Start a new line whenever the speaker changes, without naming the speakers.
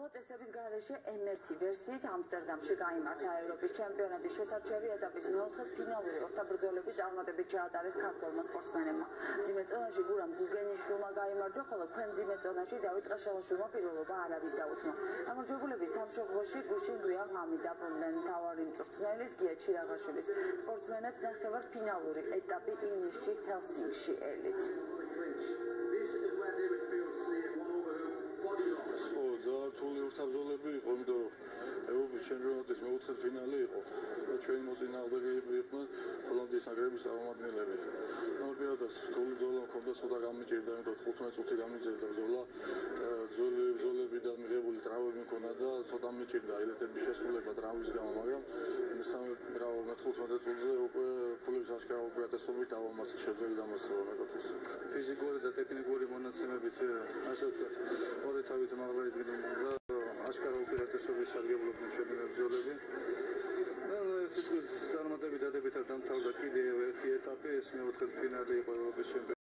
Წესების გარეშე M1 ვერსიით ამსტერდამში გაიმართა ევროპის ჩემპიონატის შესარჩევი ეტაპის მეოთხე ფინალური ორთაბრძოლები წარმატებით ჩაატარეს ქართველმა სპორტსმენებმა. მძიმე წონაში გურამ გუგენიშვილმა გაიმარჯვა, ხოლო ქვემძიმე წონაში დავით ყაშაღაშვილმა პირველობა არავის დაუთმო. გამარჯვებულები სამშობლოში გუშინ გვიაღამი დაბრუნდნენ. მთავარი მწვრთნელის გია ჩირაღაშვილის სპორტსმენებს ნახევარფინალური ეტაპი ივნისში ჰელსინკში ელით.
Ძართული ორთაბრძოლები იყო, იმიტომ ევროპის ჩემპიონატის მეოთხე ფინალი იყო და ჩვენი მოწინააღმდეგეები იყვნენ ჰოლანდიის ნაკრების წარმომადგენლები. პირადად რთული ბრძოლა მქონდა, ცოტა გამიჭირდა, იმიტომ 15 წუთი გამიჭირდა ბრძოლა. ბრძოლებიდან მიღებული ტრავმები მქონდა და ცოტა მიჭირდა ელიტების შესრულება ტრავმის გამო, მაგრამ მესამე ბრავო 15 წუთზე უკვე ქულების აშკარა უპირატესობით დავამარცხე შეძლო დამასწრება მეკოთის. ფიზიკური და ტექნიკური მონაცემებით ასე ვთქვათ, ორი თავით მაღალი და აშკარა უპირატესობის სარგებლობდნენ ჩვენი ბრძოლები. წარმატებით დადებითად დამთავრდა კიდევ ერთი ეტაპი, ეს მეოთხე ფინალი იყო ევროპის ჩემპიონატის